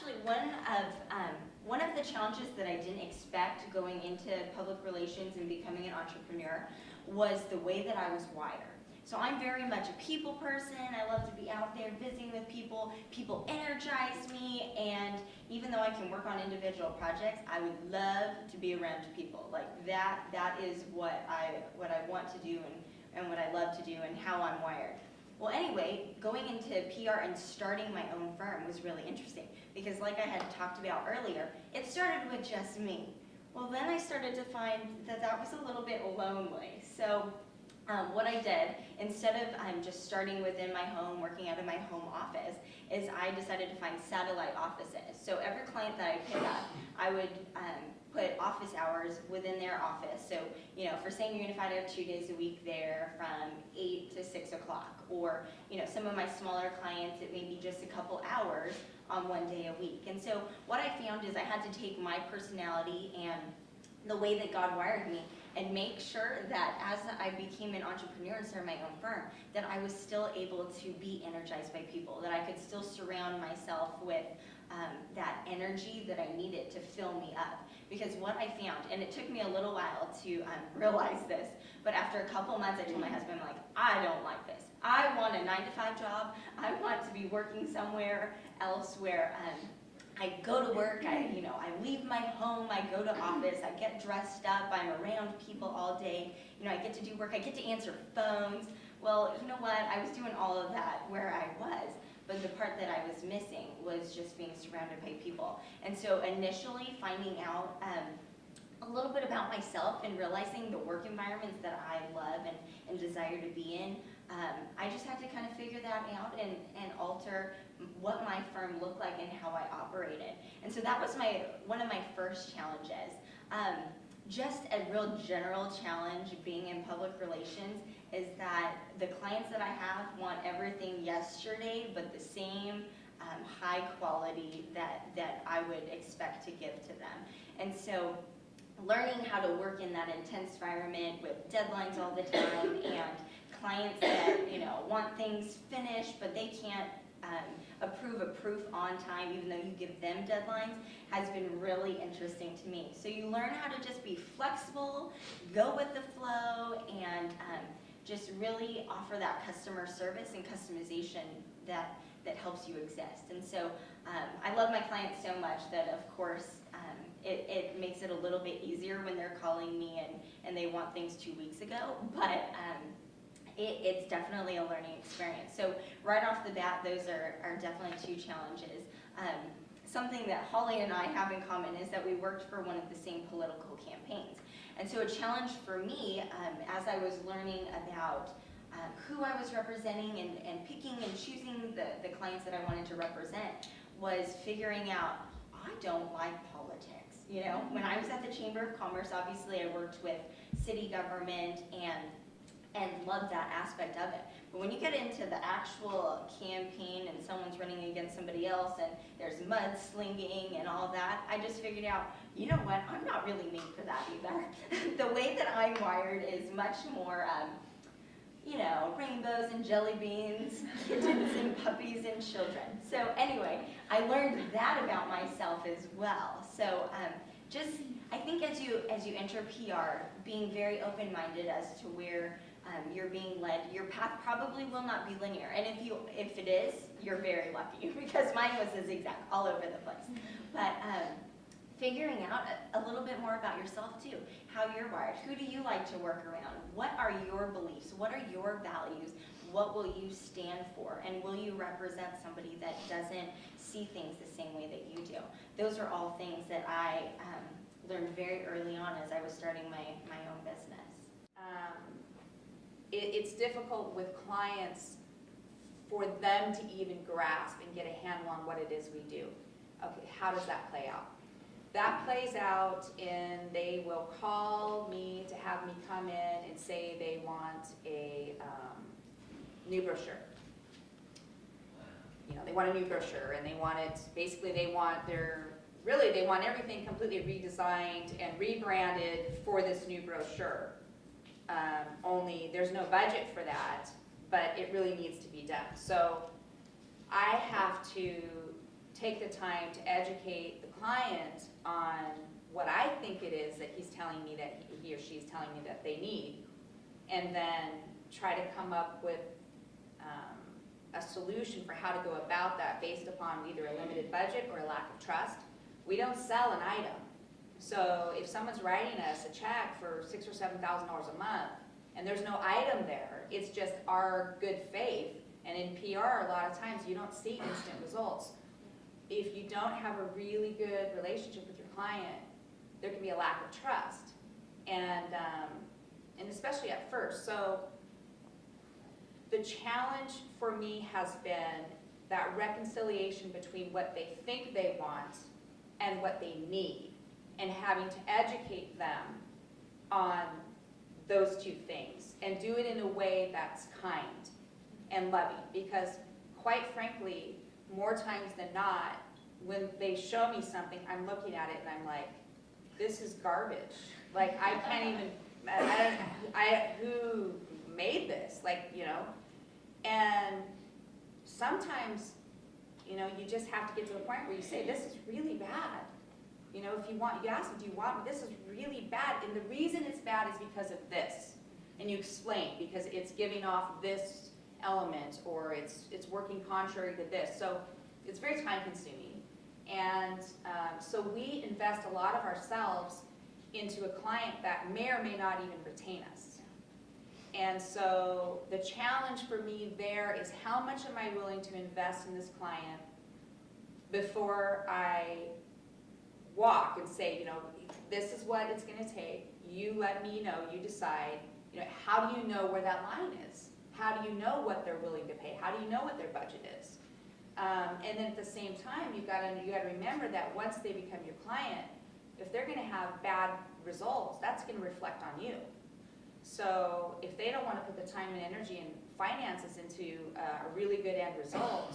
actually one of the challenges that I didn't expect going into public relations and becoming an entrepreneur was the way that I was wired. So I'm very much a people person. I love to be out there visiting with people. People energize me, and even though I can work on individual projects, I would love to be around people. Like that is what I want to do and what I love to do and how I'm wired. Well, anyway, going into PR and starting my own firm was really interesting because, like I had talked about earlier, it started with just me. Well, then I started to find that that was a little bit lonely. So what I did, instead of just starting within my home, working out of my home office, is I decided to find satellite offices. So every client that I pick up, I would put office hours within their office. So, you know, for St. Unified, I have 2 days a week there from 8 to 6 o'clock. Or, you know, some of my smaller clients, it may be just a couple hours on 1 day a week. And so what I found is I had to take my personality and the way that God wired me and make sure that as I became an entrepreneur and started my own firm, that I was still able to be energized by people, that I could still surround myself with that energy that I needed to fill me up. Because what I found, and it took me a little while to realize this, but after a couple months I told my husband, like, I don't like this. I want a 9-to-5 job. I want to be working somewhere else where I go to work, I leave my home, I go to office, I get dressed up, I'm around people all day, I get to do work, I get to answer phones. Well, you know what, I was doing all of that where I was, but the part that I was missing was just being surrounded by people. And so initially finding out a little bit about myself and realizing the work environments that I love and desire to be in, I just had to kind of figure that out and alter what my firm looked like and how I operated. And so that was one of my first challenges. Just a real general challenge being in public relations is that the clients that I have want everything yesterday, but the same high quality that I would expect to give to them. And so learning how to work in that intense environment with deadlines all the time and clients that want things finished but they can't approve a proof on time even though you give them deadlines has been really interesting to me. So you learn how to just be flexible, go with the flow, and just really offer that customer service and customization that helps you exist. And so I love my clients so much that, of course, it makes it a little bit easier when they're calling me and they want things 2 weeks ago, but it's definitely a learning experience. So right off the bat, those are definitely two challenges. Something that Holly and I have in common is that we worked for one of the same political campaigns. And so a challenge for me, as I was learning about who I was representing and picking and choosing the clients that I wanted to represent, was figuring out, I don't like politics. When I was at the Chamber of Commerce, obviously I worked with city government and loved that aspect of it. But when you get into the actual campaign and someone's running against somebody else and there's mudslinging and all that, I just figured out, you know what, I'm not really made for that either. The way that I'm wired is much more, rainbows and jelly beans, kittens and puppies and children. So anyway, I learned that about myself as well. So I think as you enter PR, being very open-minded as to where you're being led, your path probably will not be linear. And if it is, you're very lucky because mine was a zigzag all over the place. But figuring out a little bit more about yourself too, how you're wired, who do you like to work around, what are your beliefs, what are your values, what will you stand for, and will you represent somebody that doesn't see things the same way that you do? Those are all things that I learned very early on as I was starting my own business. It's difficult with clients for them to even grasp and get a handle on what it is we do. Okay, how does that play out? That plays out in they will call me to have me come in and say they want a new brochure. They want a new brochure and they want it, basically they want everything completely redesigned and rebranded for this new brochure. Only there's no budget for that, but it really needs to be done. So I have to take the time to educate the client on what I think it is that he's telling me that he or she's telling me that they need, and then try to come up with a solution for how to go about that based upon either a limited budget or a lack of trust. We don't sell an item. So if someone's writing us a check for $6,000 or $7,000 a month, and there's no item there, it's just our good faith. And in PR, a lot of times you don't see instant results. If you don't have a really good relationship with your client, there can be a lack of trust, and especially at first. So the challenge for me has been that reconciliation between what they think they want and what they need, and having to educate them on those two things, and do it in a way that's kind and loving. Because quite frankly, more times than not, when they show me something, I'm looking at it and I'm like, this is garbage. Like, I can't even, who made this? Like, you know? And sometimes, you know, you just have to get to the point where you say, this is really bad. You know, if you want, you ask them, do you want me? This is really bad. And the reason it's bad is because of this. And you explain, because it's giving off this element, or it's working contrary to this. So it's very time consuming. And so we invest a lot of ourselves into a client that may or may not even retain us. And so the challenge for me there is, how much am I willing to invest in this client before I walk and say, you know, this is what it's going to take. You let me know, you decide. You know, how do you know where that line is? How do you know what they're willing to pay? How do you know what their budget is? And then at the same time, you got to remember that once they become your client, if they're going to have bad results, that's going to reflect on you. So if they don't want to put the time and energy and finances into a really good end result,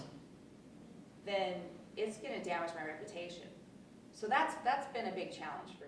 then it's going to damage my reputation. So that's been a big challenge for